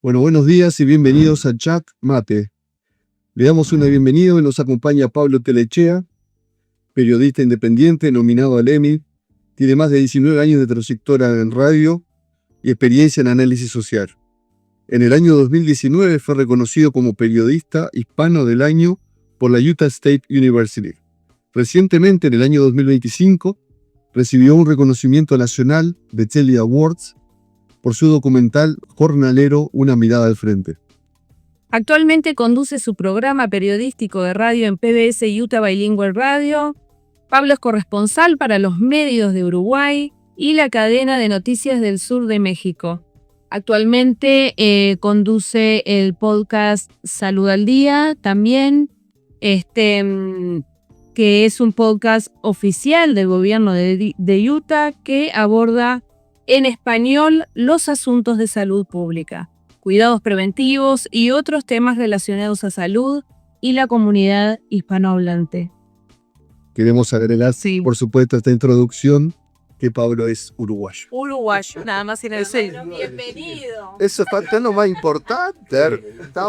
Bueno, buenos días y bienvenidos a Chat Mate. Le damos una bienvenida y nos acompaña Pablo Telechea, periodista independiente nominado al Emmy. Tiene más de 19 años de trayectoria en radio y experiencia en análisis social. En el año 2019 fue reconocido como periodista hispano del año por la Utah State University. Recientemente, en el año 2025, recibió un reconocimiento nacional de Telly Awards por su documental Jornalero, una mirada al frente. Actualmente conduce su programa periodístico de radio en PBS Utah Bilingual Radio. Pablo es corresponsal para los medios de Uruguay y la cadena de noticias del sur de México. Actualmente conduce el podcast Salud al Día también, que es un podcast oficial del gobierno de Utah que aborda en español los asuntos de salud pública, cuidados preventivos y otros temas relacionados a salud y la comunidad hispanohablante. Queremos agregar, por supuesto, esta introducción, que Pablo es uruguayo. Uruguayo, nada más y nada menos. Bienvenido. Eso es lo más importante.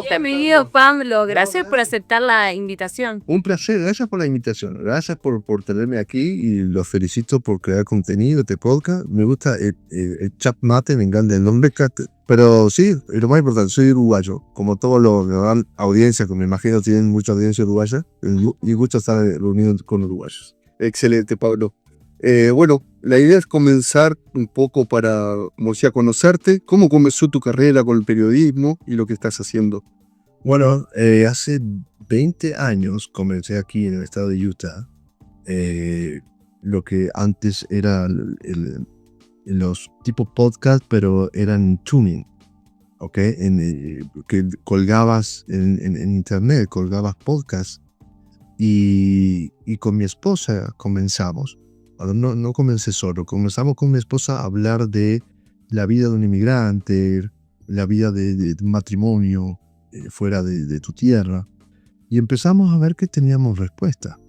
Bienvenido, Pablo. Gracias por aceptar la invitación. Un placer, gracias por la invitación. Gracias por tenerme aquí y los felicito por crear contenido, este podcast. Me gusta el Chat Mate, me encanta el nombre. Pero sí, lo más importante, soy uruguayo. Como todos los audiencias, que me imagino tienen mucha audiencia uruguaya, y gusto estar reunido con uruguayos. Excelente, Pablo. Bueno, la idea es comenzar un poco para conocerte. ¿Cómo comenzó tu carrera con el periodismo y lo que estás haciendo? Bueno, hace 20 años comencé aquí en el estado de Utah, lo que antes era los tipos podcast, pero eran tuning, ¿ok? Que colgabas en internet, colgabas podcast, y con mi esposa comenzamos. No comencé solo, comenzamos con mi esposa a hablar de la vida de un inmigrante, la vida de matrimonio fuera de tu tierra, y empezamos a ver que teníamos respuesta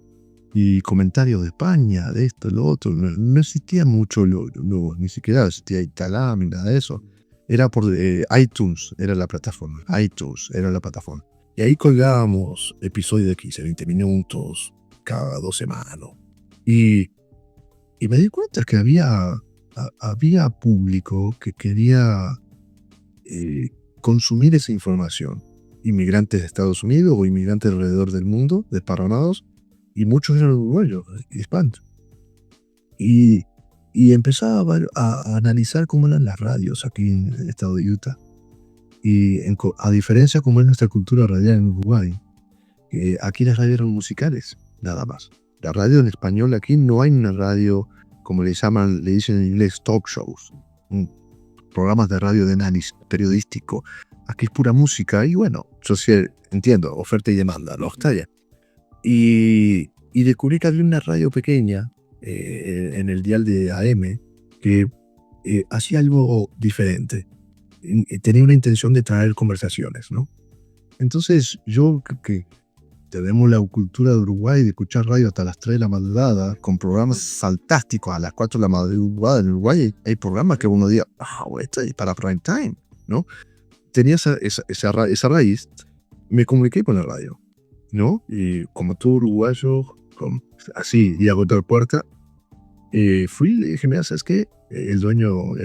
y comentarios de España, de esto, lo otro. No existía mucho, ni siquiera existía Italam ni nada de eso. Era por iTunes, era la plataforma. Y ahí colgábamos episodios de 15, 20 minutos cada 2 semanas. Y me di cuenta que había público que quería consumir esa información. Inmigrantes de Estados Unidos o inmigrantes alrededor del mundo, desparramados, y muchos eran uruguayos, hispanos. Y empezaba a analizar cómo eran las radios aquí en el estado de Utah. Y a diferencia cómo es nuestra cultura radial en Uruguay, aquí las radios eran musicales, nada más. La radio en español aquí no hay una radio, como le dicen en inglés, talk shows, programas de radio de análisis periodístico. Aquí es pura música y bueno, yo sí entiendo, oferta y demanda, ¿no? Está bien. Y descubrí que había una radio pequeña en el dial de AM que hacía algo diferente. Tenía una intención de traer conversaciones, ¿no? Entonces yo que tenemos la cultura de Uruguay de escuchar radio hasta las 3 de la madrugada, con programas fantásticos a las 4 de la madrugada. En Uruguay hay programas que uno diga, esto es para prime time, ¿no? Tenía esa raíz, me comuniqué con la radio, ¿no? Y como todo uruguayo, así, y a golpear puerta, fui y le dije, mira, ¿sabes qué? El dueño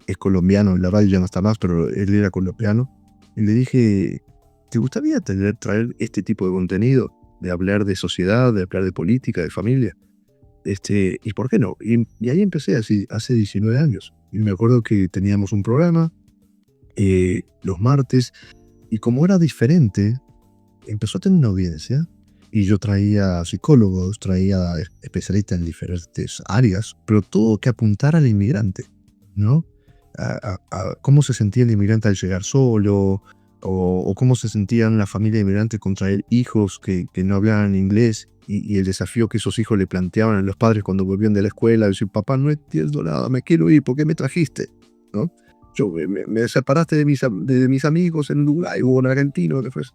es colombiano, la radio ya no está más, pero él era colombiano, y le dije, ¿te gustaría traer este tipo de contenido? De hablar de sociedad, de hablar de política, de familia. ¿Y por qué no? Y ahí empecé así, hace 19 años. Y me acuerdo que teníamos un programa los martes, y como era diferente, empezó a tener una audiencia. Y yo traía psicólogos, traía especialistas en diferentes áreas, pero todo que apuntara al inmigrante, ¿no? A cómo se sentía el inmigrante al llegar solo, o cómo se sentían la familia inmigrante con traer hijos que no hablaban inglés, y el desafío que esos hijos le planteaban a los padres cuando volvían de la escuela, decir, papá, no entiendo nada, me quiero ir, ¿por qué me trajiste? ¿No? Yo me separaste de mis amigos en Uruguay o en Argentina, que fuese.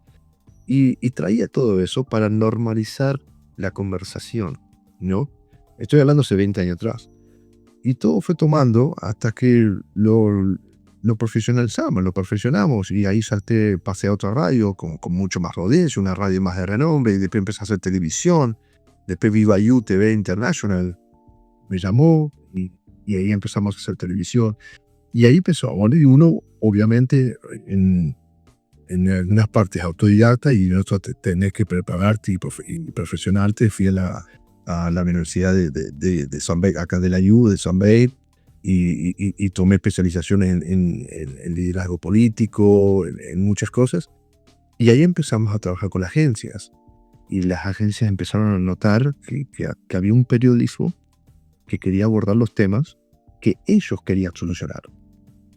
Y traía todo eso para normalizar la conversación, ¿no? Estoy hablando hace 20 años atrás. Y todo fue tomando hasta que lo profesionalizamos, lo perfeccionamos, y ahí pasé a otra radio con mucho más audiencia, una radio más de renombre, y después empecé a hacer televisión. Después Viva You TV International me llamó, y ahí empezamos a hacer televisión. Y ahí empezó, bueno, y uno obviamente en algunas partes autodidacta, y en otras tenés que prepararte y perfeccionarte. Fui a la Universidad de San Beit, acá de la U, de San Beit, y tomé especialización en liderazgo político, en muchas cosas. Y ahí empezamos a trabajar con las agencias. Y las agencias empezaron a notar que había un periodismo que quería abordar los temas que ellos querían solucionar.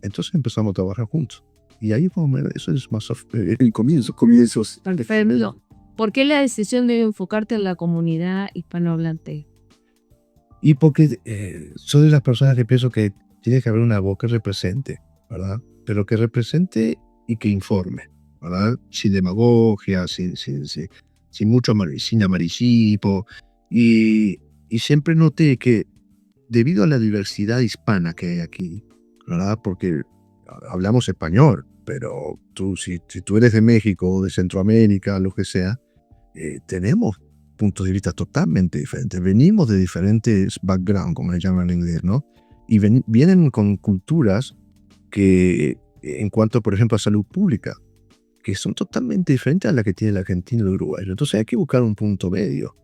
Entonces empezamos a trabajar juntos. Y ahí eso es más el comienzos. Perfecto. ¿Por qué la decisión de enfocarte en la comunidad hispanohablante? Y porque soy de las personas que pienso que tiene que haber una voz que represente, ¿verdad? Pero que represente y que informe, ¿verdad? Sin demagogia, sin sin amarillismo. Y siempre noté que debido a la diversidad hispana que hay aquí, ¿verdad? Porque hablamos español, pero si tú eres de México o de Centroamérica, lo que sea, tenemos puntos de vista totalmente diferentes. Venimos de diferentes backgrounds, como le llaman en inglés, ¿no? Y vienen con culturas que, en cuanto, por ejemplo, a salud pública, que son totalmente diferentes a la que tiene el argentino y el uruguayo. Entonces hay que buscar un punto medio.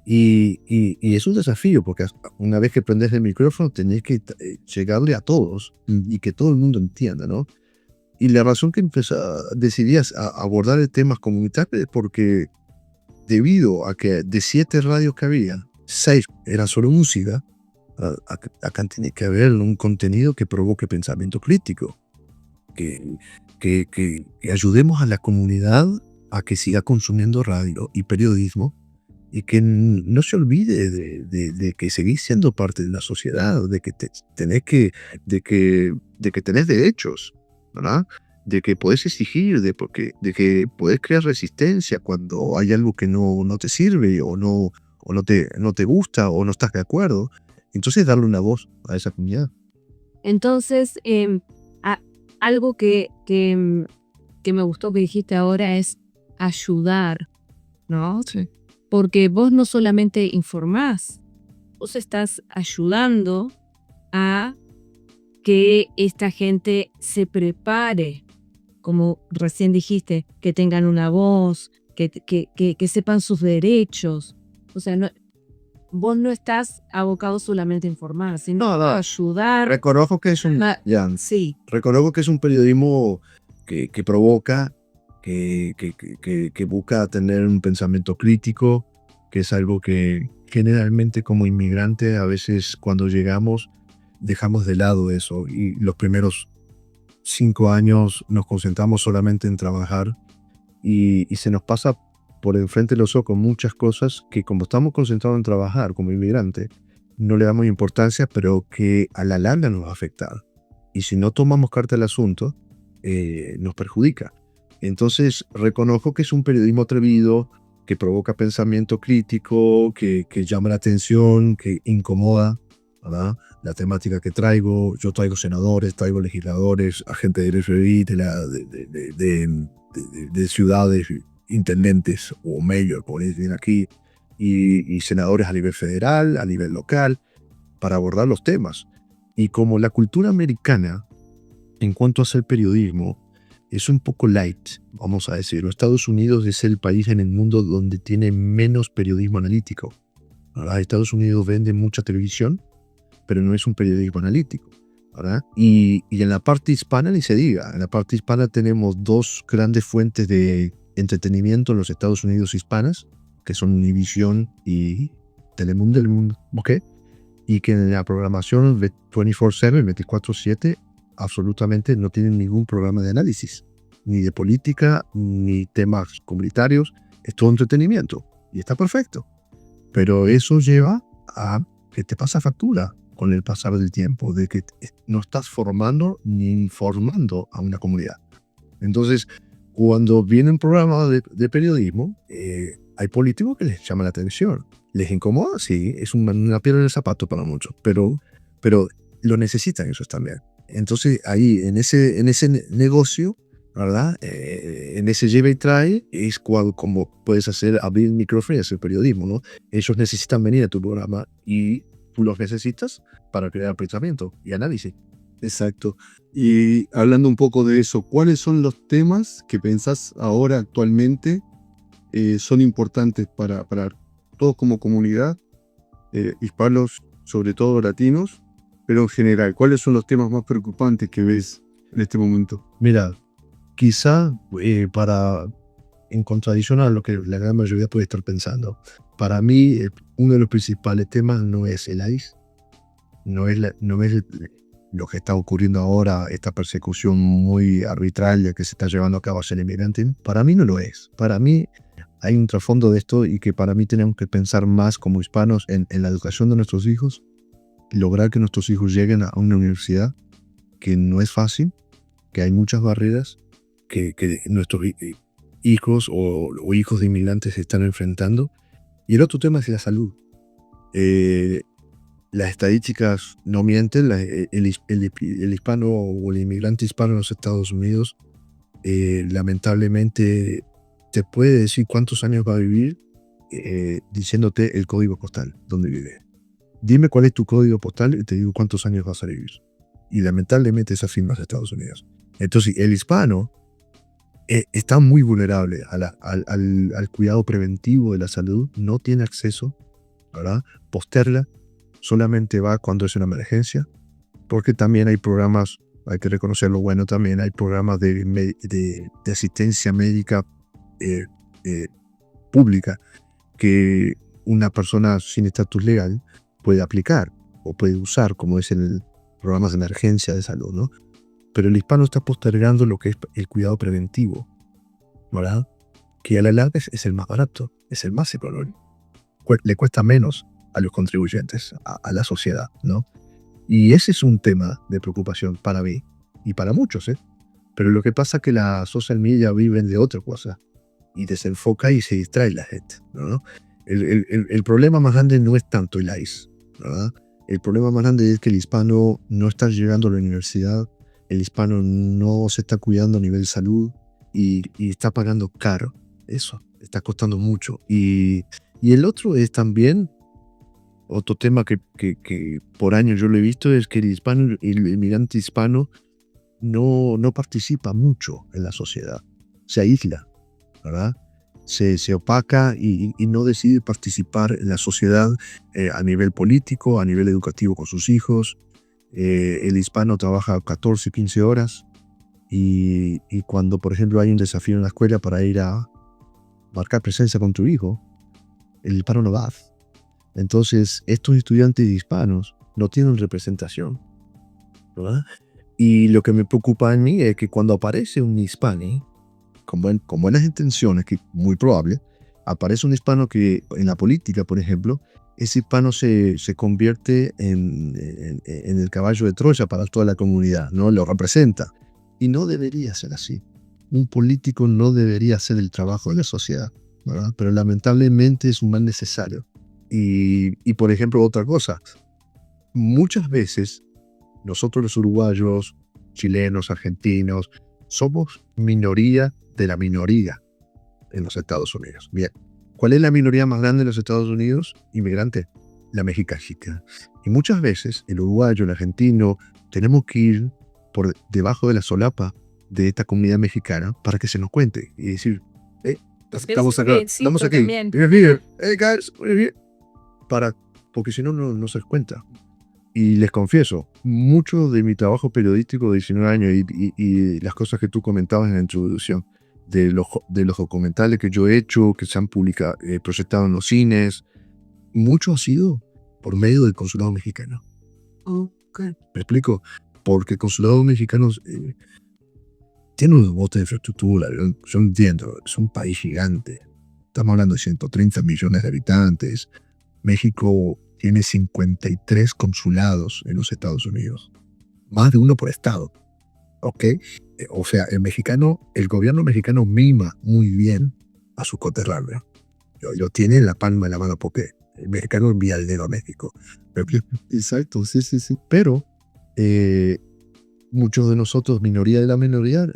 Y es un desafío, porque una vez que prendes el micrófono tenés que llegarle a todos y que todo el mundo entienda, ¿no? Y la razón que decidí a abordar el tema comunitario es porque, debido a que de 7 radios que había, 6 eran solo música, acá tiene que haber un contenido que provoque pensamiento crítico, que ayudemos a la comunidad a que siga consumiendo radio y periodismo, y que no se olvide de que seguís siendo parte de la sociedad, de que tenés derechos, ¿verdad? De que podés exigir, de que podés crear resistencia cuando hay algo que no te sirve, o no te gusta, o no estás de acuerdo. Entonces darle una voz a esa comunidad. Entonces, algo que me gustó que dijiste ahora es ayudar, ¿no? Sí. Porque vos no solamente informás, vos estás ayudando a que esta gente se prepare, como recién dijiste, que tengan una voz, que sepan sus derechos. O sea, vos no estás abocado solamente a informar, sino a ayudar. Reconozco que es Sí. Reconozco que es un periodismo que provoca, que busca tener un pensamiento crítico, que es algo que generalmente, como inmigrante, a veces cuando llegamos dejamos de lado eso, y los primeros 5 años nos concentramos solamente en trabajar, y se nos pasa por enfrente de los ojos muchas cosas que, como estamos concentrados en trabajar como inmigrante, no le damos importancia, pero que a la larga nos va a afectar. Y si no tomamos carta del asunto, nos perjudica. Entonces reconozco que es un periodismo atrevido, que provoca pensamiento crítico, que llama la atención, que incomoda, ¿verdad? La temática que traigo, yo traigo senadores, traigo legisladores, agentes del FBI, de ciudades, intendentes o mayor, por decir aquí, y senadores a nivel federal, a nivel local, para abordar los temas. Y como la cultura americana, en cuanto a hacer periodismo, es un poco light, vamos a decirlo. Estados Unidos es el país en el mundo donde tiene menos periodismo analítico. ¿Verdad? Estados Unidos vende mucha televisión, pero no es un periodismo analítico, ¿verdad? Y en la parte hispana ni se diga. En la parte hispana tenemos 2 grandes fuentes de entretenimiento en los Estados Unidos hispanas, que son Univision y Telemundo, ¿ok? Y que en la programación 24/7, 24/7, absolutamente no tienen ningún programa de análisis, ni de política, ni temas comunitarios. Es todo entretenimiento, y está perfecto. Pero eso lleva a que te pasa factura con el pasar del tiempo, de que no estás formando ni informando a una comunidad. Entonces, cuando viene un programa de periodismo, hay políticos que les llaman la atención. ¿Les incomoda? Sí, es una piedra en el zapato para muchos, pero lo necesitan ellos también. Entonces ahí, en ese negocio, ¿verdad? En ese lleva y trae es como puedes abrir el micrófono y hacer periodismo, ¿no? Ellos necesitan venir a tu programa y tú los necesitas para crear pensamiento y análisis. Exacto. Y hablando un poco de eso, ¿cuáles son los temas que pensás ahora actualmente son importantes para todos como comunidad, hispanos, sobre todo latinos, pero en general, ¿cuáles son los temas más preocupantes que ves en este momento? Mira, quizá en contradicción a lo que la gran mayoría puede estar pensando, para mí uno de los principales temas no es el ICE, no es lo que está ocurriendo ahora, esta persecución muy arbitraria que se está llevando a cabo hacia el inmigrante. Para mí no lo es. Para mí hay un trasfondo de esto y que para mí tenemos que pensar más como hispanos en la educación de nuestros hijos, lograr que nuestros hijos lleguen a una universidad que no es fácil, que hay muchas barreras que nuestros hijos o hijos de inmigrantes se están enfrentando. Y el otro tema es la salud. Las estadísticas no mienten, el hispano o el inmigrante hispano en los Estados Unidos lamentablemente te puede decir cuántos años va a vivir diciéndote el código postal donde vive. Dime cuál es tu código postal y te digo cuántos años vas a vivir. Y lamentablemente es así en los Estados Unidos. Entonces el hispano está muy vulnerable al cuidado preventivo de la salud, no tiene acceso, ¿verdad? Posterga, solamente va cuando es una emergencia, porque también hay programas, hay que reconocerlo bueno, también hay programas de asistencia médica pública que una persona sin estatus legal puede aplicar o puede usar, como es en programas de emergencia de salud, ¿no? Pero el hispano está postergando lo que es el cuidado preventivo, ¿verdad? Que a la larga es el más barato, es el más económico. Le cuesta menos a los contribuyentes, a la sociedad, ¿no? Y ese es un tema de preocupación para mí y para muchos, ¿eh? Pero lo que pasa es que las social media viven de otra cosa y desenfoca y se distrae la gente, ¿no? El problema más grande no es tanto el ICE, ¿verdad? El problema más grande es que el hispano no está llegando a la universidad, el hispano no se está cuidando a nivel salud y está pagando caro. Eso está costando mucho. Y el otro es también, otro tema que por años yo lo he visto, es que el inmigrante hispano no participa mucho en la sociedad. Se aísla, ¿verdad? Se opaca y no decide participar en la sociedad a nivel político, a nivel educativo con sus hijos. El hispano trabaja 14, 15 horas y cuando, por ejemplo, hay un desafío en la escuela para ir a marcar presencia con tu hijo, el hispano no va. Entonces, estos estudiantes hispanos no tienen representación, ¿verdad? Y lo que me preocupa en mí es que cuando aparece un hispano con buenas intenciones, que es muy probable, aparece un hispano que en la política, por ejemplo, ese hispano se convierte en el caballo de Troya para toda la comunidad, ¿no? Lo representa. Y no debería ser así. Un político no debería hacer el trabajo de la sociedad, ¿verdad? Pero lamentablemente es un mal necesario. Y por ejemplo, otra cosa. Muchas veces nosotros los uruguayos, chilenos, argentinos, somos minoría de la minoría en los Estados Unidos. Bien, ¿cuál es la minoría más grande en los Estados Unidos? Inmigrante, la mexicana. Y muchas veces el uruguayo, el argentino, tenemos que ir por debajo de la solapa de esta comunidad mexicana para que se nos cuente y decir, estamos acá, estamos aquí, hey guys, porque si no, no se cuenta. Y les confieso, mucho de mi trabajo periodístico de 19 años y las cosas que tú comentabas en la introducción, de los documentales que yo he hecho, que se han publicado, proyectado en los cines, mucho ha sido por medio del consulado mexicano. Okay. ¿Me explico? Porque el consulado mexicano tiene unos botes de infraestructura, yo entiendo, es un país gigante. Estamos hablando de 130 millones de habitantes. México tiene 53 consulados en los Estados Unidos. Más de uno por estado. ¿Ok? O sea, el gobierno mexicano mima muy bien a su coterráneo. Lo tiene en la palma de la mano porque el mexicano envía dinero a México. Exacto, sí. Pero muchos de nosotros, minoría de la minoría,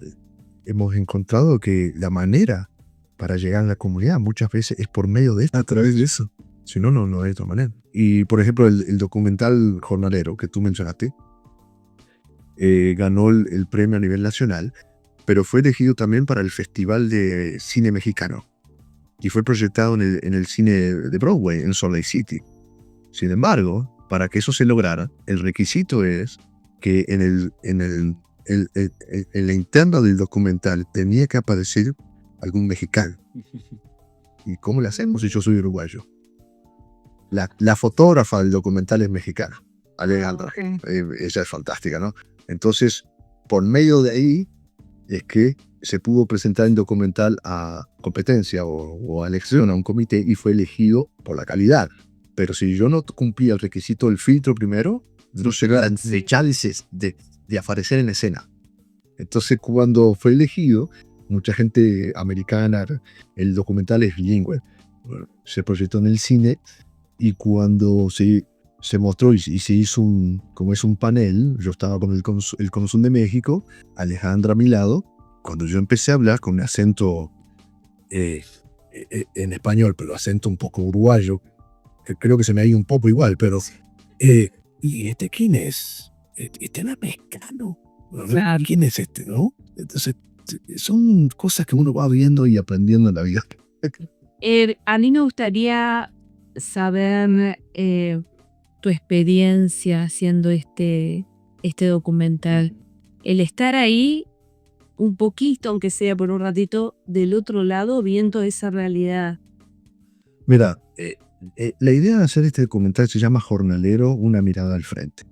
hemos encontrado que la manera para llegar a la comunidad muchas veces es por medio de esto. A través de eso. Si no, no hay otra manera. Y, por ejemplo, el documental Jornalero que tú mencionaste ganó el premio a nivel nacional, pero fue elegido también para el Festival de Cine Mexicano y fue proyectado en el cine de Broadway, en Salt Lake City. Sin embargo, para que eso se lograra, el requisito es que en la interna del documental tenía que aparecer algún mexicano. ¿Y cómo le hacemos si yo soy uruguayo? La fotógrafa del documental es mexicana, Alejandra. Ella es fantástica, ¿no? Entonces, por medio de ahí es que se pudo presentar el documental a competencia o a elección, a un comité, y fue elegido por la calidad. Pero si yo no cumplía el requisito del filtro primero, no llegaba de chances de aparecer en escena. Entonces, cuando fue elegido, mucha gente americana, el documental es bilingüe, se proyectó en el cine, y cuando se mostró y se hizo como es un panel, yo estaba con el cónsul de México, Alejandra a mi lado, cuando yo empecé a hablar con un acento en español, pero acento un poco uruguayo, que creo que se me ha ido un poco igual, pero ¿y este quién es? Este no es mexicano. Claro. ¿Quién es este, no? Entonces, son cosas que uno va viendo y aprendiendo en la vida. A mí me gustaría saber tu experiencia haciendo este documental. El estar ahí un poquito, aunque sea por un ratito, del otro lado, viendo esa realidad. Mira, la idea de hacer este documental se llama Jornalero, una mirada al frente.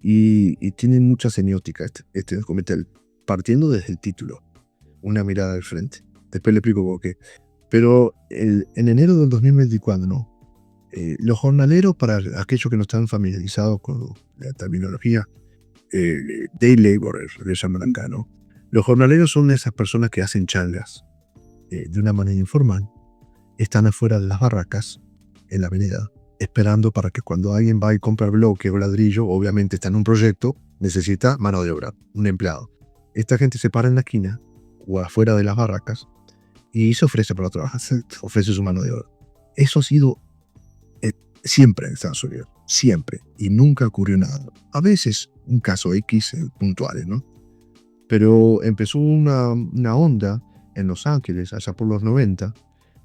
Y tiene mucha semiótica este documental, partiendo desde el título, una mirada al frente. Después le explico por qué. Pero en enero del 2024, ¿no? Los jornaleros, para aquellos que no están familiarizados con la terminología, day laborers, le llaman acá, ¿no? Los jornaleros son esas personas que hacen changas de una manera informal, están afuera de las barracas, en la avenida, esperando para que cuando alguien va y compra bloque o ladrillo, obviamente está en un proyecto, necesita mano de obra, un empleado. Esta gente se para en la esquina o afuera de las barracas y se ofrece para trabajar, ofrece su mano de obra. Eso ha sido siempre en Estados Unidos, siempre, y nunca ocurrió nada. A veces un caso X puntuales, ¿no? Pero empezó una onda en Los Ángeles, allá por los 90,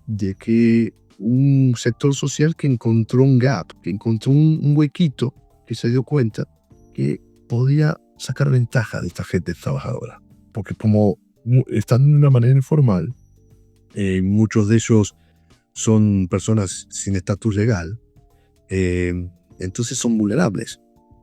de que un sector social que encontró un gap, que encontró un huequito, que se dio cuenta que podía sacar ventaja de esta gente trabajadora. Porque como están de una manera informal, muchos de ellos son personas sin estatus legal, entonces son vulnerables.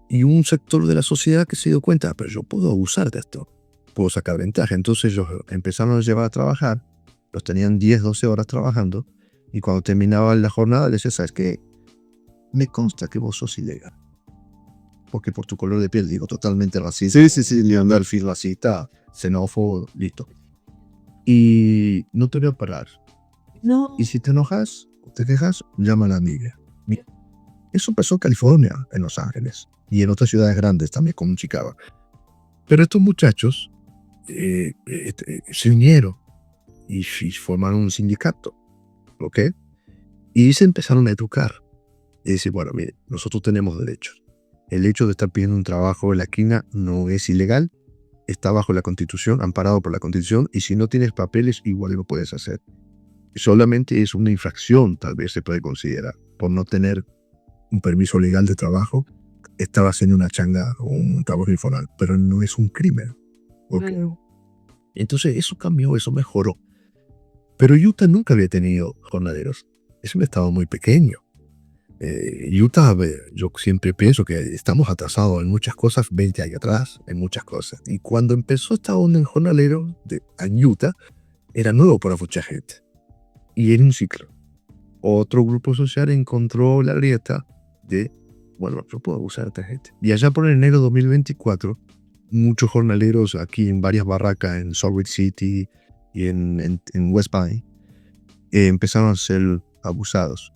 Y un sector de la sociedad que se dio cuenta, pero yo puedo abusar de esto, puedo sacar ventaja. Entonces ellos empezaron a llevar a trabajar, los tenían 10, 12 horas trabajando, y cuando terminaba la jornada les decía, ¿sabes qué? Me consta que vos sos ilegal. Porque por tu color de piel, digo, totalmente racista. Sí, Leandro, fil racista, xenófobo, listo. Y no te voy a parar. No. Y si te enojas o te quejas, llama a la amiga. Eso empezó en California, en Los Ángeles, y en otras ciudades grandes también, como en Chicago. Pero estos muchachos se unieron y formaron un sindicato, ¿ok? Y se empezaron a educar. Y decir, bueno, mire, nosotros tenemos derechos. El hecho de estar pidiendo un trabajo en la esquina no es ilegal, está bajo la Constitución, amparado por la Constitución, y si no tienes papeles, igual lo puedes hacer. Solamente es una infracción, tal vez se puede considerar, por no tener un permiso legal de trabajo, estaba haciendo una changa o un trabajo informal, pero no es un crimen. ¿Okay? Claro. Entonces eso cambió, eso mejoró. Pero Utah nunca había tenido jornaleros. Es un estado muy pequeño. Utah, yo siempre pienso que estamos atrasados en muchas cosas, 20 años atrás, en muchas cosas. Y cuando empezó esta onda en jornaleros en Utah, era nuevo para mucha gente. Y era un ciclo. Otro grupo social encontró la grieta de, bueno, yo puedo abusar de esta gente. Y allá por enero de 2024, muchos jornaleros aquí en varias barracas en Salt Lake City y en West Bay empezaron a ser abusados.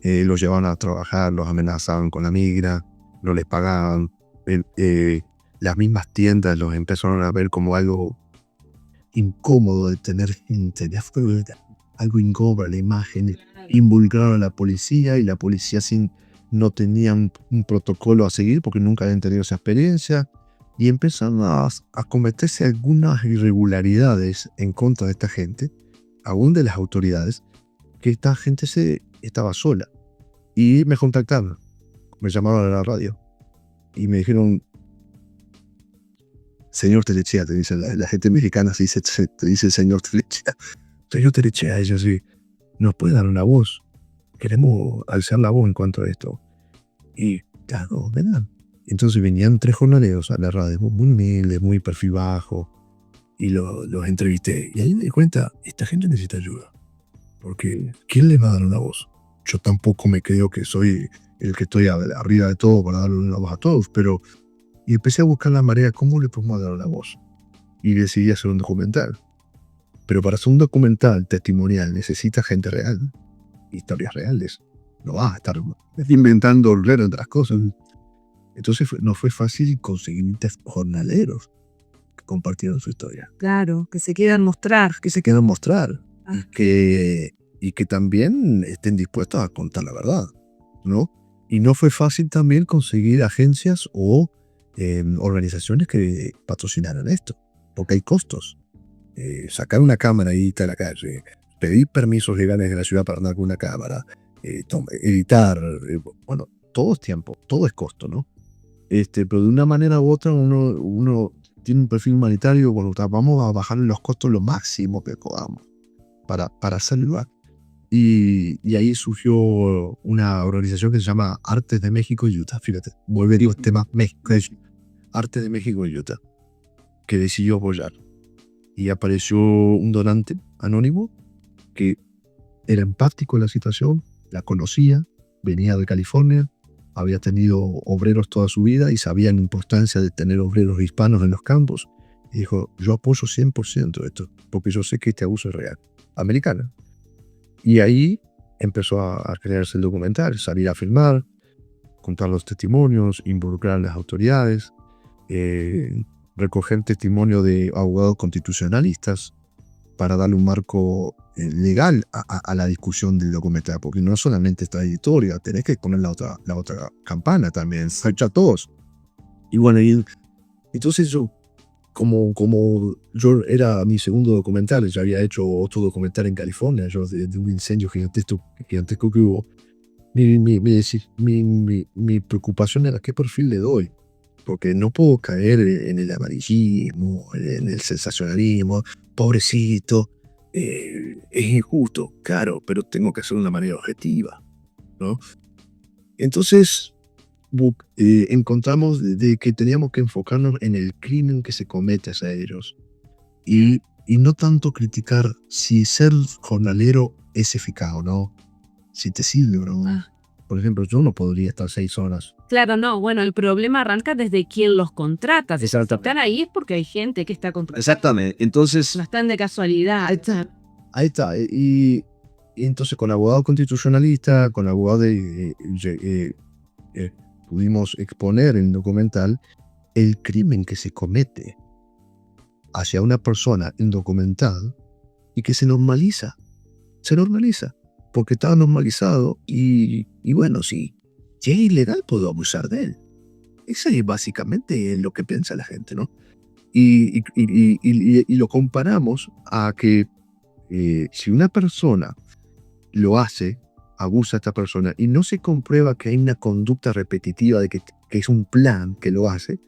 Los llevaban a trabajar, los amenazaban con la migra, no les pagaban, las mismas tiendas los empezaron a ver como algo incómodo de tener gente de afuera, algo incómodo, la imagen, involucraron a la policía y la policía no tenían un protocolo a seguir porque nunca habían tenido esa experiencia y empezaron a cometerse algunas irregularidades en contra de esta gente, aún de las autoridades, que esta gente estaba sola. Y me contactaron, me llamaron a la radio y me dijeron: señor Telechea, te dice la gente mexicana, te dice señor Telechea. Señor Telechea, ella sí, nos puede dar una voz. Queremos alzar la voz en cuanto a esto. Y claro, ¿verdad? Entonces venían 3 jornaleros a la radio, muy humildes, muy perfil bajo, y los entrevisté. Y ahí me di cuenta, esta gente necesita ayuda. Porque ¿quién les va a dar una voz? Yo tampoco me creo que soy el que estoy arriba de todo para darle una voz a todos, pero... Y empecé a buscar la manera, ¿cómo le podemos dar una voz? Y decidí hacer un documental. Pero para hacer un documental testimonial necesita gente real, historias reales. No vas a estar inventando otras cosas. Entonces no fue fácil conseguir jornaleros que compartieron su historia. Claro, que se quieran mostrar. Que se quieran mostrar. Ah. Y que también estén dispuestos a contar la verdad, ¿no? Y no fue fácil también conseguir agencias o organizaciones que patrocinaran esto, porque hay costos. Sacar una cámara y irte a la calle, pedir permisos legales de la ciudad para andar con una cámara, editar, bueno, todo es tiempo, todo es costo, ¿no? Pero de una manera u otra uno tiene un perfil humanitario, bueno, vamos a bajar los costos lo máximo que podamos para hacerlo. Y ahí surgió una organización que se llama Artes de México y Utah. Fíjate, volvería al tema México. Artes de México y Utah, que decidió apoyar. Y apareció un donante anónimo que era empático en la situación, la conocía, venía de California, había tenido obreros toda su vida y sabía la importancia de tener obreros hispanos en los campos. Y dijo: yo apoyo 100% esto, porque yo sé que este abuso es real. Americana. Y ahí empezó a crearse el documental, salir a filmar, contar los testimonios, involucrar a las autoridades, recoger testimonio de abogados constitucionalistas para darle un marco legal a la discusión del documental, porque no solamente esta historia, tenés que poner la otra campana también, echar todos. Y bueno, entonces yo, como yo era mi segundo documental, ya había hecho otro documental en California, de un incendio gigantesco que hubo, mi preocupación era qué perfil le doy, porque no puedo caer en el amarillismo, en el sensacionalismo, pobrecito, es injusto, claro, pero tengo que hacerlo de una manera objetiva, ¿no? Entonces encontramos de que teníamos que enfocarnos en el crimen que se comete hacia ellos y no tanto criticar si ser jornalero es eficaz o no, si te sirve o no. Por ejemplo, yo no podría estar 6 horas. Claro, no, bueno, el problema arranca desde quien los contrata. Si Exactamente. están ahí es porque hay gente que está contratada. Exactamente, entonces... No están de casualidad. Ahí está. Y entonces con abogado constitucionalista, con abogado pudimos exponer en el documental el crimen que se comete hacia una persona indocumentada y que se normaliza. Se normaliza. Porque estaba normalizado y bueno, si es ilegal, puedo abusar de él. Eso es básicamente lo que piensa la gente, ¿no? Y lo comparamos a que si una persona lo hace, abusa a esta persona y no se comprueba que hay una conducta repetitiva de que es un plan que lo hace,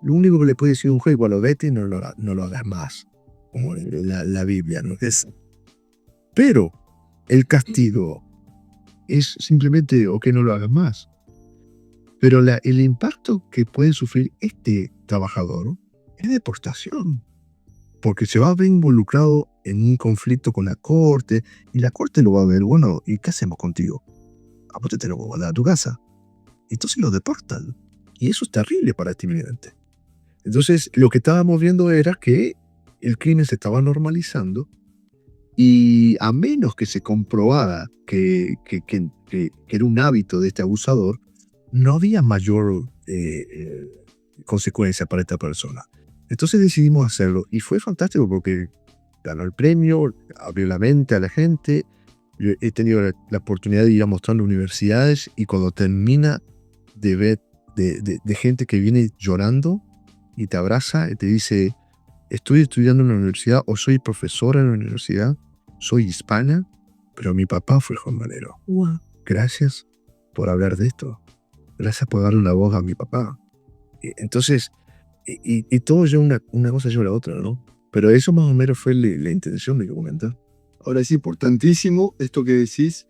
lo único que le puede decir un juez: bueno, vete y no lo hagas más, como la Biblia, ¿no? Pero el castigo es simplemente o que no lo hagas más. Pero el impacto que puede sufrir este trabajador es deportación, porque se va a ver involucrado en un conflicto con la corte, y la corte lo va a ver: bueno, ¿y qué hacemos contigo? Ah, pues te lo voy a mandar a tu casa. Entonces lo deportan, y eso es terrible para este inmigrante. Entonces lo que estábamos viendo era que el crimen se estaba normalizando, y a menos que se comprobara que era un hábito de este abusador, no había mayor consecuencia para esta persona. Entonces decidimos hacerlo y fue fantástico porque ganó el premio, abrió la mente a la gente. Yo he tenido la oportunidad de ir a mostrar en universidades y cuando termina de ver de gente que viene llorando y te abraza y te dice, estoy estudiando en la universidad o soy profesora en la universidad, soy hispana, pero mi papá fue Juan Valero. Wow. Gracias por hablar de esto. Gracias por darle una voz a mi papá. Entonces, y todo lleva una cosa lleva a la otra, ¿no? Pero eso más o menos fue la intención del documental. Ahora es importantísimo esto que decís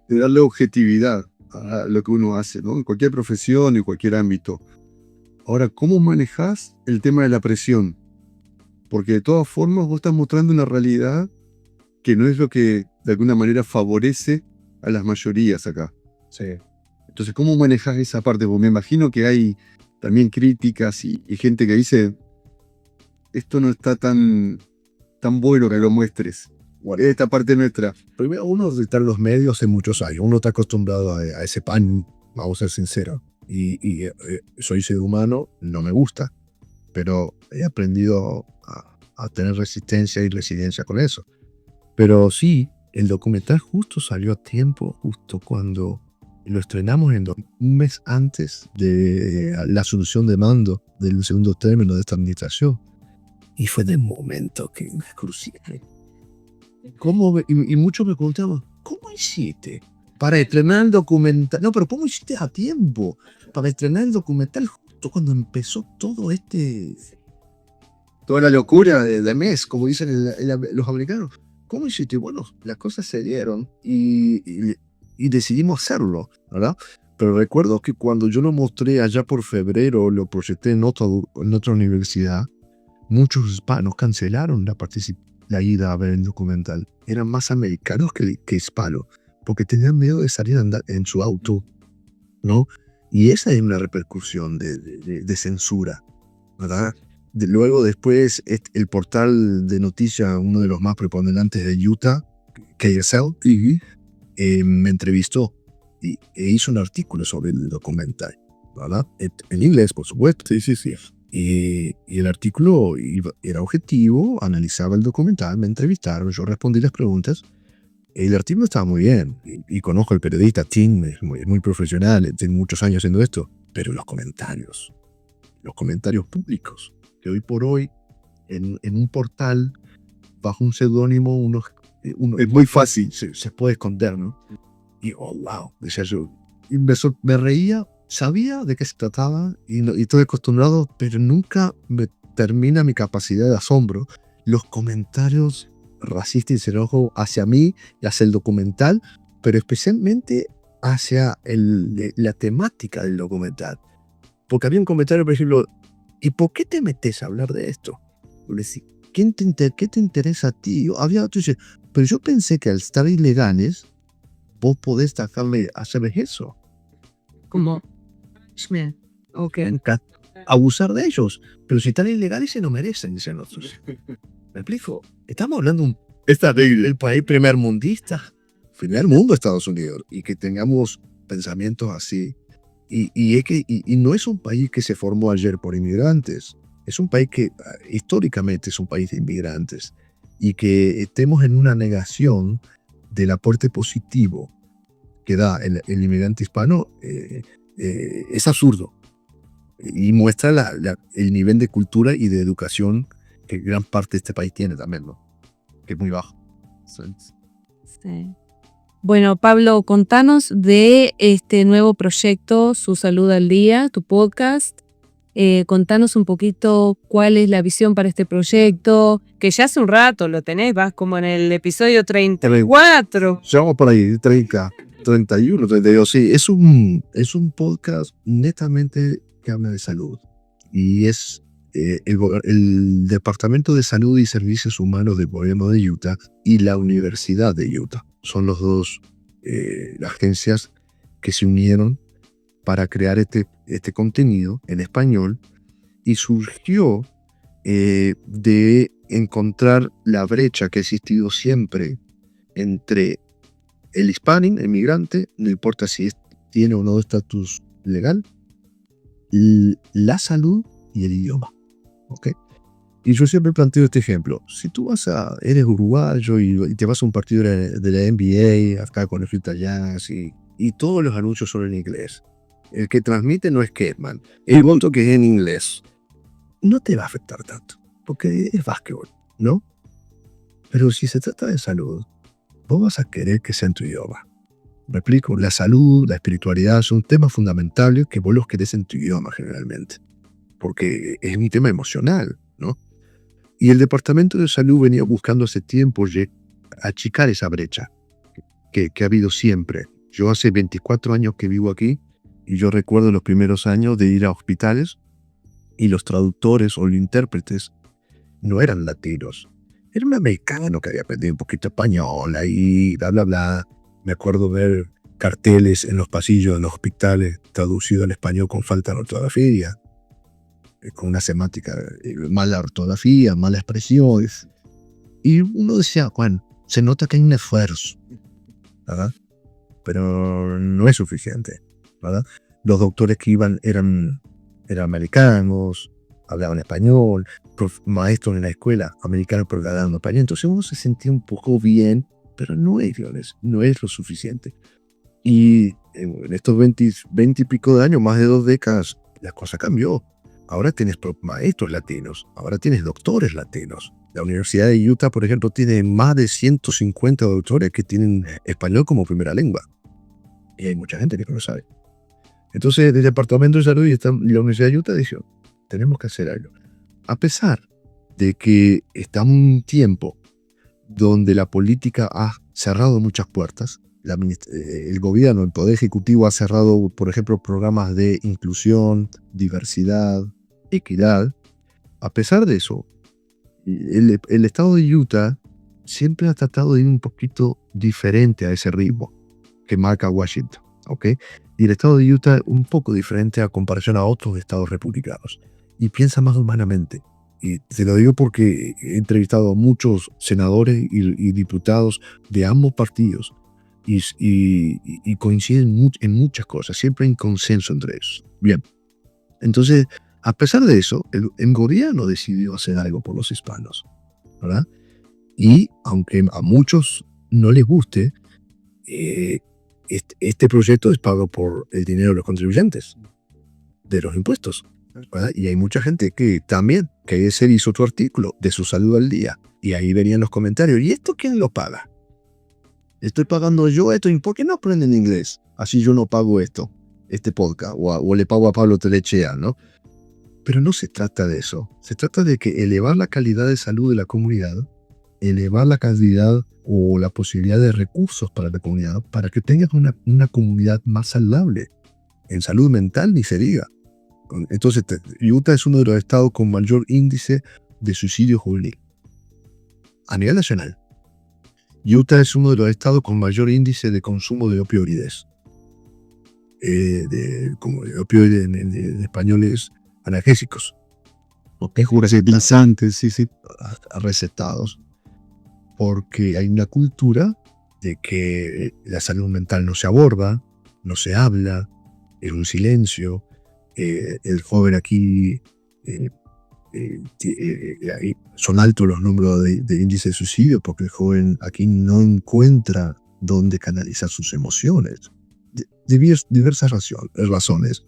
de darle objetividad a lo que uno hace, ¿no? En cualquier profesión, en cualquier ámbito. Ahora, ¿cómo manejás el tema de la presión? Porque de todas formas vos estás mostrando una realidad que no es lo que de alguna manera favorece a las mayorías acá. Sí. Entonces, ¿cómo manejás esa parte? Porque me imagino que hay también críticas y gente que dice, esto no está tan bueno que lo muestres. Bueno, Esta parte nuestra. primero, uno está en los medios hace muchos años. Uno está acostumbrado a ese pan, vamos a ser sinceros. Y soy ser humano, no me gusta. Pero he aprendido a tener resistencia y resiliencia con eso. Pero sí, el documental justo salió a tiempo, justo cuando lo estrenamos un mes antes de la asunción de mando del segundo término de esta administración. Y fue de momento que me crucé. Y muchos me preguntaban, ¿cómo hiciste para estrenar el documental? No, pero ¿cómo hiciste a tiempo para estrenar el documental justo cuando empezó todo toda la locura de mes, como dicen los americanos? ¿Cómo hiciste? Bueno, las cosas se dieron y decidimos hacerlo, ¿verdad? Pero recuerdo que cuando yo lo mostré allá por febrero, lo proyecté en otra universidad, muchos hispanos cancelaron la ida a ver el documental. Eran más americanos que hispanos, porque tenían miedo de salir a andar en su auto, ¿no? Y esa es una repercusión de censura, ¿verdad? Luego después el portal de noticias, uno de los más preponderantes de Utah, KSL, me entrevistó e hizo un artículo sobre el documental, ¿verdad? En inglés, por supuesto. Sí. Y el artículo era objetivo, analizaba el documental, me entrevistaron, yo respondí las preguntas. El artículo estaba muy bien, y conozco al periodista Tim, es muy profesional, tiene muchos años haciendo esto, pero los comentarios públicos, que hoy por hoy, en un portal, bajo un seudónimo, Es muy fácil. se puede esconder, ¿no? Y oh, wow, decía yo. Y me reía, sabía de qué se trataba y estoy acostumbrado, pero nunca me termina mi capacidad de asombro. Los comentarios racistas y xenófobos hacia mí y hacia el documental, pero especialmente hacia la temática del documental. Porque había un comentario, por ejemplo, ¿y por qué te metes a hablar de esto? Yo le decía, ¿qué te interesa a ti? Había otro que dice, pero yo pensé que al estar ilegales, vos podés hacerles eso. Como, ok. Abusar de ellos. Pero si están ilegales, se lo merecen, dicen otros. ¿Me explico? Estamos hablando del país primer mundo, Estados Unidos, y que tengamos pensamientos así. Y no es un país que se formó ayer por inmigrantes. Es un país que históricamente es un país de inmigrantes. Y que estemos en una negación del aporte positivo que da el inmigrante hispano es absurdo. Y muestra el nivel de cultura y de educación que gran parte de este país tiene también, ¿no? Que es muy bajo. Sí. Bueno, Pablo, contanos de este nuevo proyecto, Su Salud al Día, tu podcast. Contanos un poquito cuál es la visión para este proyecto, que ya hace un rato lo tenés, vas como en el episodio 34. Ya vamos por ahí, 30, 31, 32, sí. Es un podcast netamente que habla de salud. Y es el Departamento de Salud y Servicios Humanos del Gobierno de Utah y la Universidad de Utah. Son los dos agencias que se unieron para crear este contenido en español, y surgió de encontrar la brecha que ha existido siempre entre el hispanic, el migrante, no importa si tiene o no estatus legal, la salud y el idioma. ¿Ok? Y yo siempre planteo este ejemplo. Si tú eres uruguayo y te vas a un partido de la NBA, acá con el Utah Jazz, y todos los anuncios son en inglés. El que transmite no es Ketman. El voto que es en inglés. No te va a afectar tanto, porque es básquetbol, ¿no? Pero si se trata de salud, vos vas a querer que sea en tu idioma. Me explico, la salud, la espiritualidad son temas fundamentales que vos los querés en tu idioma generalmente, porque es un tema emocional, ¿no? Y el Departamento de Salud venía buscando hace tiempo achicar esa brecha que ha habido siempre. Yo hace 24 años que vivo aquí y yo recuerdo los primeros años de ir a hospitales y los traductores o los intérpretes no eran latinos. Era un americano que había aprendido un poquito español y bla, bla, bla. Me acuerdo ver carteles en los pasillos de los hospitales traducidos al español con falta de ortografía, con una semántica, mala ortografía, malas expresiones. Y uno decía, Juan, se nota que hay un esfuerzo, ¿verdad? Pero no es suficiente, ¿verdad? Los doctores que iban eran americanos, hablaban español, maestros en la escuela americanos pero hablaban español. Entonces uno se sentía un poco bien, pero no es lo suficiente. Y en estos 20 y pico de años, más de 2 décadas, la cosa cambió. Ahora tienes maestros latinos, ahora tienes doctores latinos. La Universidad de Utah, por ejemplo, tiene más de 150 doctores que tienen español como primera lengua. Y hay mucha gente que no lo sabe. Entonces, el Departamento de Salud y la Universidad de Utah dijo, tenemos que hacer algo. A pesar de que estamos en un tiempo donde la política ha cerrado muchas puertas, el gobierno, el Poder Ejecutivo ha cerrado, por ejemplo, programas de inclusión, diversidad, equidad. A pesar de eso, el estado de Utah siempre ha tratado de ir un poquito diferente a ese ritmo que marca Washington, ¿ok? Y el estado de Utah un poco diferente a comparación a otros estados republicanos. Y piensa más humanamente. Y te lo digo porque he entrevistado a muchos senadores y diputados de ambos partidos y coinciden en muchas cosas. Siempre hay consenso entre ellos. Bien. Entonces, a pesar de eso, el gobierno decidió hacer algo por los hispanos, ¿verdad? Y aunque a muchos no les guste, este proyecto es pago por el dinero de los contribuyentes, de los impuestos, ¿verdad? Y hay mucha gente que también, que ese hizo otro artículo de su salud al día, y ahí venían los comentarios, ¿y esto quién lo paga? ¿Estoy pagando yo esto? ¿Y por qué no aprenden inglés? Así yo no pago este podcast, o le pago a Pablo Telechea, ¿no? Pero no se trata de eso. Se trata de que elevar la calidad de salud de la comunidad, elevar la calidad o la posibilidad de recursos para la comunidad, para que tengas una comunidad más saludable. En salud mental ni se diga. Entonces, Utah es uno de los estados con mayor índice de suicidio juvenil a nivel nacional. Utah es uno de los estados con mayor índice de consumo de opioides. Como opioides en español es analgésicos. Laxantes, sí. Recetados. Porque hay una cultura de que la salud mental no se aborda, no se habla, es un silencio. El joven aquí, son altos los números de índice de suicidio porque el joven aquí no encuentra dónde canalizar sus emociones. De diversas razones.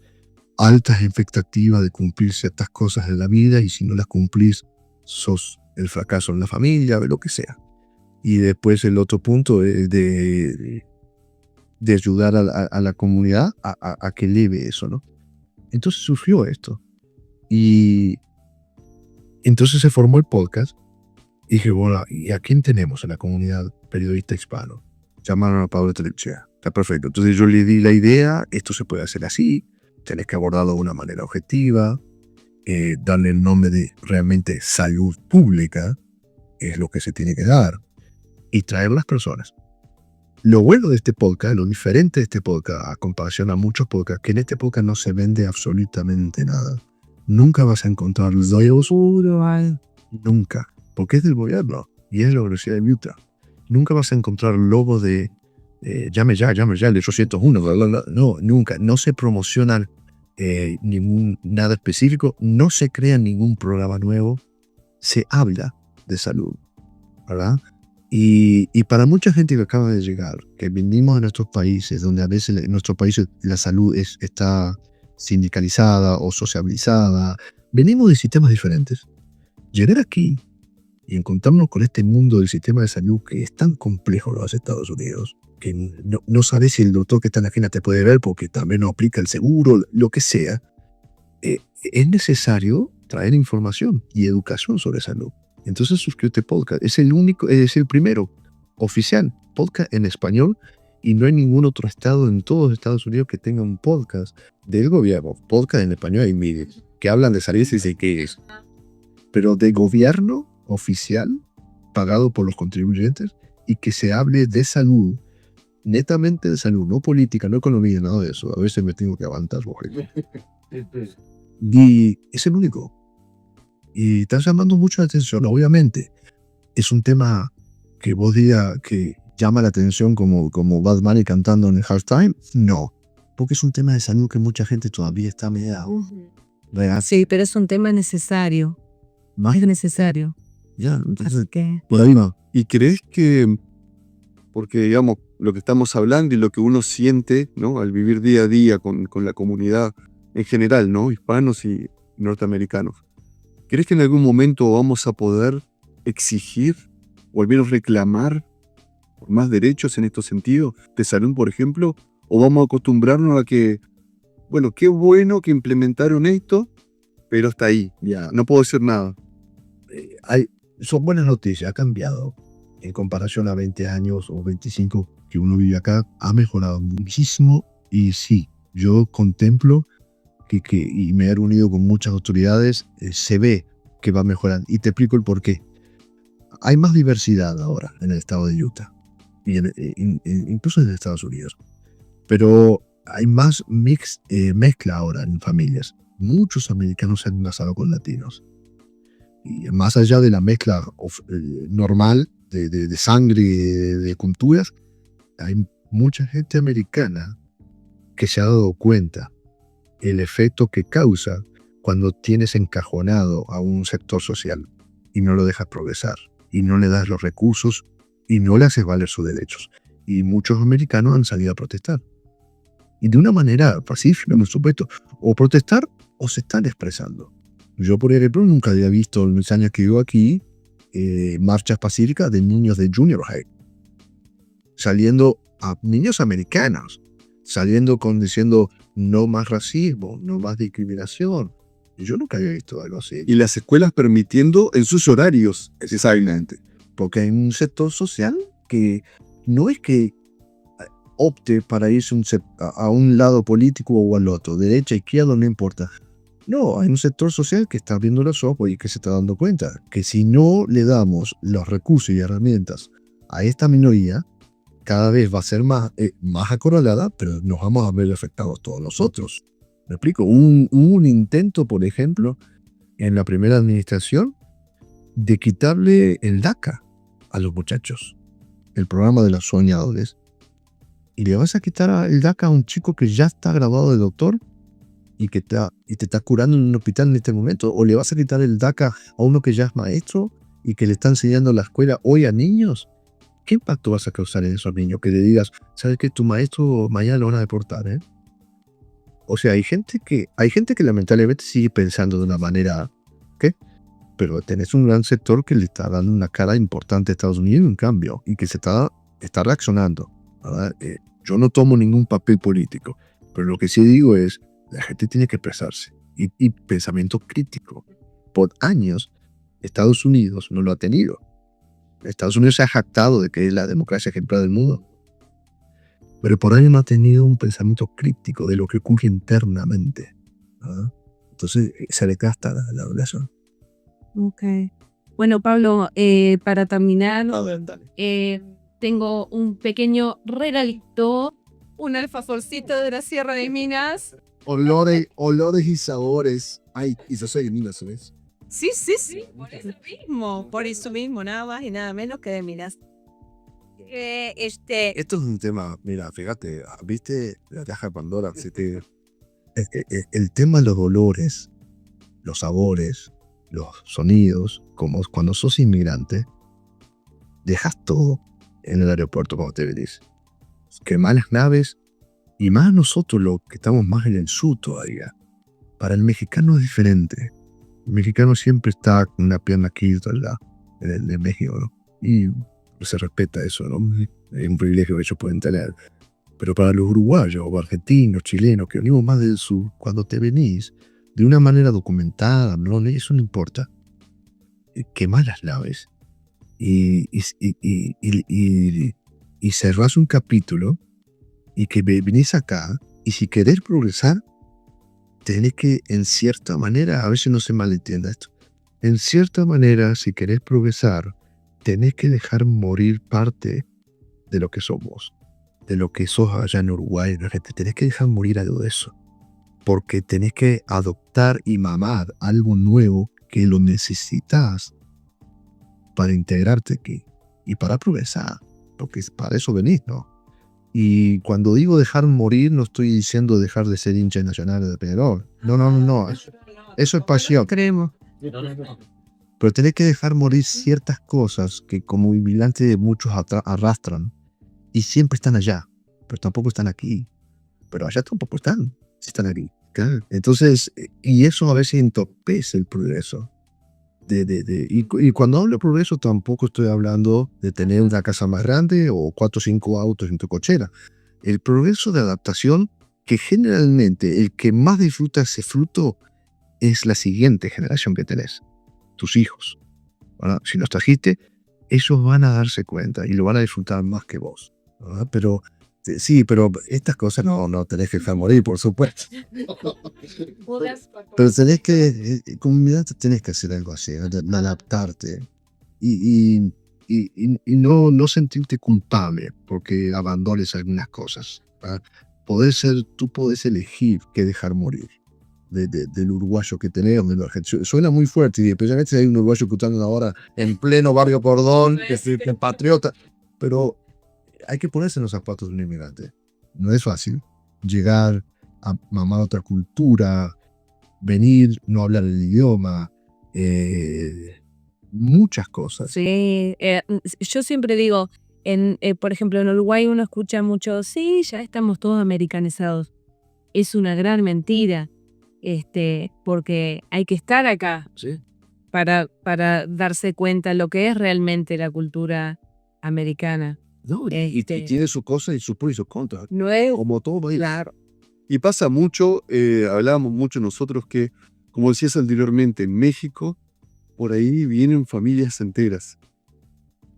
Altas expectativas de cumplir ciertas cosas en la vida y si no las cumplís, sos el fracaso en la familia, lo que sea. Y después el otro punto es de ayudar a la comunidad a que eleve eso, ¿no? Entonces surgió esto. Y entonces se formó el podcast. Y dije, bueno, ¿y a quién tenemos en la comunidad periodista hispano? Llamaron a Pablo Telechea. Está perfecto. Entonces yo le di la idea, esto se puede hacer así, tenés que abordarlo de una manera objetiva, darle el nombre de realmente salud pública, es lo que se tiene que dar, y traer las personas. Lo bueno de este podcast, lo diferente de este podcast a comparación a muchos podcasts, que en este podcast no se vende absolutamente nada. Nunca vas a encontrar los nunca, porque es del gobierno y es de la Universidad de Utah. Nunca vas a encontrar logo de llame ya, el 801, bla, bla, bla. No, nunca. No se promocionan nada específico, no se crea ningún programa nuevo, se habla de salud, ¿verdad? Y para mucha gente que acaba de llegar, que venimos de nuestros países, donde a veces en nuestros países la salud está sindicalizada o sociabilizada, venimos de sistemas diferentes. Llegar aquí y encontrarnos con este mundo del sistema de salud que es tan complejo en los Estados Unidos, que no sabes si el doctor que está en la esquina te puede ver porque también no aplica el seguro, lo que sea, es necesario traer información y educación sobre salud. Entonces suscríbete a podcast. Es el primero oficial podcast en español y no hay ningún otro estado en todos los Estados Unidos que tenga un podcast del gobierno. Podcast en español hay miles que hablan de salud y dicen qué es. Pero de gobierno oficial, pagado por los contribuyentes, y que se hable de salud, netamente de salud, no política, no economía, nada de eso. A veces me tengo que aguantar, mujer. Y es el único. Y está llamando mucho la atención, obviamente. Es un tema que vos digas que llama la atención como Bad Bunny cantando en el halftime. No, porque es un tema de salud que mucha gente todavía está media. Sí, pero es un tema necesario. Más Es necesario. ya, entonces, Así que por ahí va. ¿Y crees que, porque digamos, lo que estamos hablando y lo que uno siente, ¿no? Al vivir día a día con la comunidad en general, ¿no? Hispanos y norteamericanos, ¿crees que en algún momento vamos a poder exigir o al menos reclamar por más derechos en estos sentidos, de salud, por ejemplo? ¿O vamos a acostumbrarnos a que, bueno, qué bueno que implementaron esto, pero hasta ahí, Ya, no puedo decir nada? son buenas noticias, ha cambiado. En comparación a 20 años o 25 que uno vive acá, ha mejorado muchísimo. Y sí, yo contemplo y me he reunido con muchas autoridades, se ve que va mejorando. Y te explico el por qué. Hay más diversidad ahora en el estado de Utah, y incluso en Estados Unidos. Pero hay más mezcla ahora en familias. Muchos americanos se han casado con latinos. Y más allá de la mezcla normal de sangre y de culturas, hay mucha gente americana que se ha dado cuenta el efecto que causa cuando tienes encajonado a un sector social y no lo dejas progresar, y no le das los recursos y no le haces valer sus derechos. Y muchos americanos han salido a protestar. Y de una manera pacífica, por supuesto. O protestar o se están expresando. Yo, por ejemplo, nunca había visto en los años que vivo aquí marchas pacíficas de niños de junior high. Saliendo a niños americanos. Saliendo diciendo no más racismo, no más discriminación. Yo nunca había visto algo así. Y las escuelas permitiendo en sus horarios, exactamente. Porque hay un sector social que no es que opte para irse a un lado político o al otro, derecha, izquierda, no importa. No, hay un sector social que está abriendo los ojos y que se está dando cuenta que si no le damos los recursos y herramientas a esta minoría, cada vez va a ser más acorralada, pero nos vamos a ver afectados todos nosotros. ¿Me explico? Hubo un intento, por ejemplo, en la primera administración, de quitarle el DACA a los muchachos, el programa de los soñadores. ¿Y le vas a quitar el DACA a un chico que ya está graduado de doctor y te está curando en un hospital en este momento? ¿O le vas a quitar el DACA a uno que ya es maestro y que le está enseñando la escuela hoy a niños? ¿Qué impacto vas a causar en esos niños? Que le digas, ¿sabes qué? Tu maestro mañana lo van a deportar, ¿eh? O sea, hay gente que lamentablemente sigue pensando de una manera, ¿qué? Pero tenés un gran sector que le está dando una cara importante a Estados Unidos en cambio, y que se está reaccionando, ¿verdad? Yo no tomo ningún papel político, pero lo que sí digo es, la gente tiene que expresarse, y pensamiento crítico. Por años, Estados Unidos no lo ha tenido. Estados Unidos se ha jactado de que es la democracia ejemplar del mundo, pero por años no ha tenido un pensamiento crítico de lo que ocurre internamente, ¿verdad? Entonces se le gasta la relación. Ok. Bueno, Pablo, para terminar, tengo un pequeño regalito, un alfajorcito de la Sierra de Minas. Olores y sabores. Ay, y eso soy Minas, ¿sabes? Sí, por eso mismo, nada más y nada menos que de Minas. Esto es un tema, mira, fíjate, ¿viste la caja de Pandora? el tema de los olores, los sabores, los sonidos, como cuando sos inmigrante, dejas todo en el aeropuerto cuando te venís. Quemás las naves, y más nosotros los que estamos más en el sur todavía. Para el mexicano es diferente. El mexicano siempre está con una pierna aquí y otra allá, en el de México, ¿no? Y se respeta eso, ¿no? Es un privilegio que ellos pueden tener. Pero para los uruguayos o argentinos, chilenos, que venimos más del sur, cuando te venís de una manera documentada, ¿no? Eso no importa. Quemás las naves y cerrás un capítulo y que venís acá, y si querés progresar, tenés que, en cierta manera, a veces no se malentienda esto, en cierta manera, si querés progresar, tenés que dejar morir parte de lo que somos, de lo que sos allá en Uruguay, en Argentina. Tenés que dejar morir algo de eso, porque tenés que adoptar y mamar algo nuevo que lo necesitas para integrarte aquí y para progresar, porque para eso venís, ¿no? Y cuando digo dejar morir, no estoy diciendo dejar de ser hincha nacional de Peñarol. No. Eso es pasión. Creemos. Pero tenés que dejar morir ciertas cosas que como inmigrantes muchos arrastran y siempre están allá, pero tampoco están aquí. Pero allá tampoco están, si están aquí. Claro. Entonces, y eso a veces entorpece el progreso. Y cuando hablo de progreso tampoco estoy hablando de tener una casa más grande o 4 o 5 autos en tu cochera. El progreso de adaptación, que generalmente el que más disfruta ese fruto es la siguiente generación que tenés, tus hijos, ¿verdad? Si los trajiste, ellos van a darse cuenta y lo van a disfrutar más que vos, ¿verdad? Pero sí, pero estas cosas no tenés que dejar morir, por supuesto. Pero tenés que, como inmigrante tenés que hacer algo así, adaptarte y no sentirte culpable porque abandones algunas cosas, ¿verdad? Tú podés elegir qué dejar morir del uruguayo que tenés, del argentino. Suena muy fuerte, y especialmente si hay un uruguayo escuchando ahora en pleno barrio Cordón, que es patriota, pero hay que ponerse en los zapatos de un inmigrante. No es fácil llegar a mamar otra cultura, venir, no hablar el idioma, muchas cosas. Sí, yo siempre digo, por ejemplo, en Uruguay uno escucha mucho, sí, ya estamos todos americanizados. Es una gran mentira, porque hay que estar acá, ¿Sí? para darse cuenta lo que es realmente la cultura americana. No, y tiene sus cosas y sus pros y sus contras. No es, Como todo país. claro. Y pasa mucho, hablábamos mucho nosotros que, como decías anteriormente, en México, por ahí vienen familias enteras.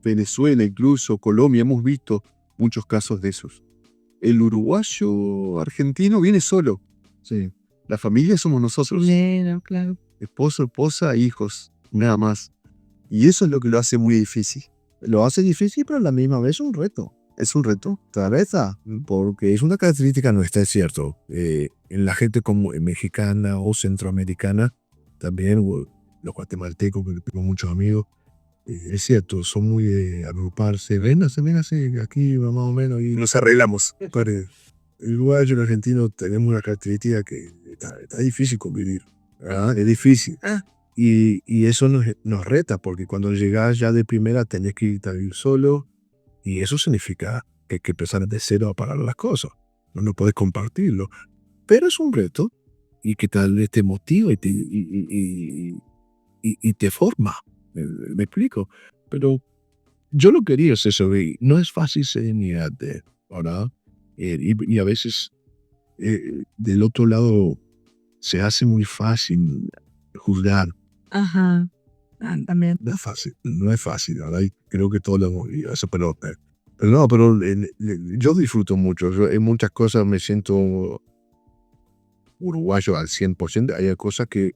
Venezuela, incluso Colombia, hemos visto muchos casos de esos. El uruguayo argentino viene solo. Sí. La familia somos nosotros. Claro. Esposo, esposa, hijos, nada más. Y eso es lo que lo hace muy difícil. Lo hace difícil, pero a la misma vez es un reto. Es un reto. Cabeza, porque es una característica nuestra, es cierto. En la gente como mexicana o centroamericana, también los guatemaltecos, que tengo muchos amigos, es cierto, son muy de agruparse. Véngase, aquí más o menos. Y Nos arreglamos. el uruguayo y el argentino tenemos una característica que está difícil convivir, ¿verdad? Es difícil. Y eso nos reta, porque cuando llegás ya de primera tenés que irte a vivir solo, y eso significa que hay que empezar de cero a pagar las cosas. No podés compartirlo. Pero es un reto, y que tal vez te motiva y te forma. ¿Me explico? Pero yo lo quería hacer eso, y no es fácil ser inmigrante, ¿verdad? Y a veces del otro lado se hace muy fácil juzgar. Ajá. También. No es fácil, ¿verdad? Y creo que todos lo hemos vivido eso, pero yo disfruto mucho. Yo en muchas cosas me siento uruguayo al 100%. Hay cosas que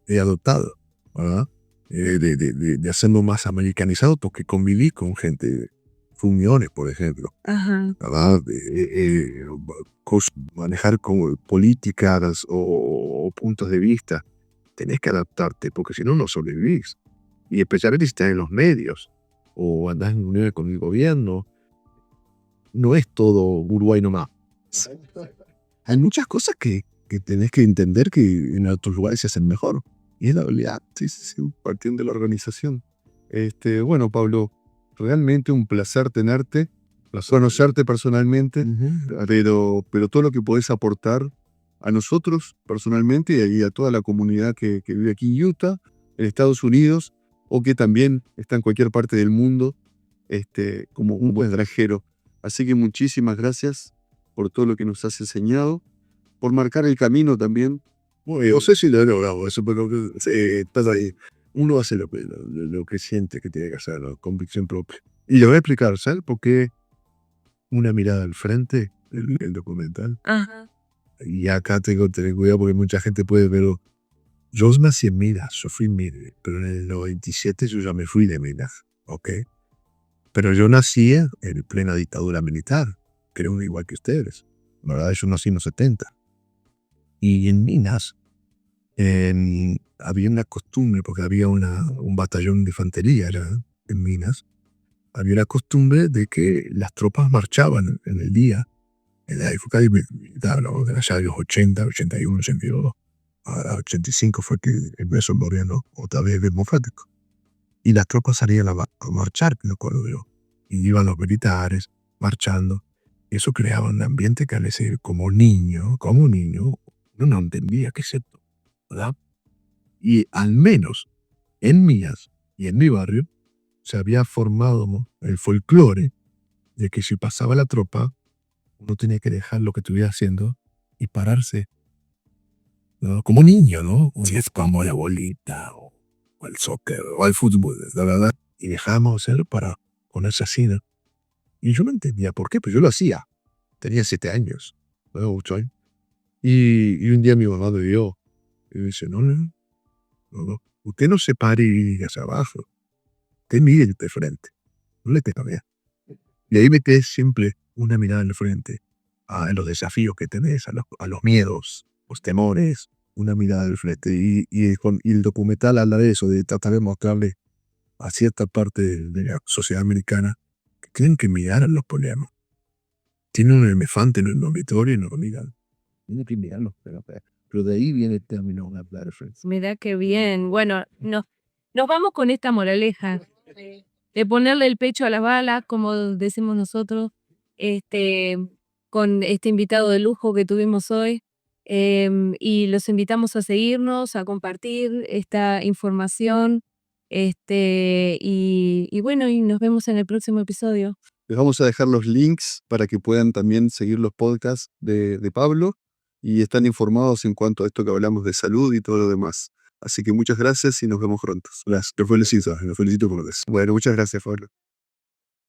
he adoptado, ¿verdad? De hacerlo más americanizado, porque conviví con gente, reuniones, por ejemplo, Ajá. ¿verdad? Manejar como políticas o puntos de vista. Tenés que adaptarte, porque si no, no sobrevivís. Y especialmente si estás en los medios o andás en reuniones con el gobierno, no es todo Uruguay nomás. Hay muchas cosas que que tenés que entender que en otros lugares se hacen mejor. Y es la realidad. Sí, partiendo de la organización. Bueno, Pablo, realmente un placer tenerte, conocerte personalmente, pero todo lo que podés aportar a nosotros personalmente y a toda la comunidad que vive aquí en Utah, en Estados Unidos, o que también está en cualquier parte del mundo, como un buen extranjero. Así que muchísimas gracias por todo lo que nos has enseñado, por marcar el camino también. Bueno, no sé si lo he logrado eso, pero estás ahí. Uno hace lo que siente que tiene que hacer, ¿no? Convicción propia. Y le voy a explicar, ¿sabes por qué una mirada al frente, el documental? Ajá. Y acá tengo que tener cuidado porque mucha gente puede verlo. Yo nací en Minas, yo fui en Minas, pero en el 97 yo ya me fui de Minas, ¿ok? Pero yo nací en plena dictadura militar, creo igual que ustedes. La verdad, yo nací en los 70. Y en Minas había una costumbre, porque había un batallón de infantería allá en Minas, había una costumbre de que las tropas marchaban en el día, en la época militar, ¿no? De allá de los 80, 81, 82, a 85 fue que empezó el gobierno otra vez democrático. Y las tropas salían a marchar, lo cual veo. Y iban los militares marchando. Eso creaba un ambiente que al decir, como niño, uno no entendía qué es esto, ¿verdad? Y al menos en Mías y en mi barrio se había formado el folclore de que si pasaba la tropa, uno tenía que dejar lo que estuviera haciendo y pararse, ¿no? Como niño, ¿no? Si es como la bolita, o al soccer, o al fútbol, la verdad. Y dejábamos hacer para ponerse así, ¿no? Y yo no entendía por qué, pues yo lo hacía. Tenía 7 años, ¿no? 8 años. Y un día mi mamá me vio y me dice, no, usted no se pare y diga hacia abajo. Usted mire de frente. No le tenga miedo. Y ahí me quedé siempre una mirada en el frente a los desafíos que tenés, a los miedos, los temores, una mirada al frente. Y el documental habla de eso, de tratar de mostrarle a cierta parte de la sociedad americana que tienen que mirar a los problemas. Tienen un elefante en el dormitorio y no lo miran. Tienen que mirarlos, pero de ahí viene el término hablar al frente. Mirá qué bien. Bueno, nos vamos con esta moraleja de ponerle el pecho a las balas, como decimos nosotros, con este invitado de lujo que tuvimos hoy. Y los invitamos a seguirnos, a compartir esta información. Y bueno, y nos vemos en el próximo episodio. Les vamos a dejar los links para que puedan también seguir los podcasts de Pablo y están informados en cuanto a esto que hablamos de salud y todo lo demás. Así que muchas gracias y nos vemos pronto. Los felicito por eso. Bueno, muchas gracias, Pablo.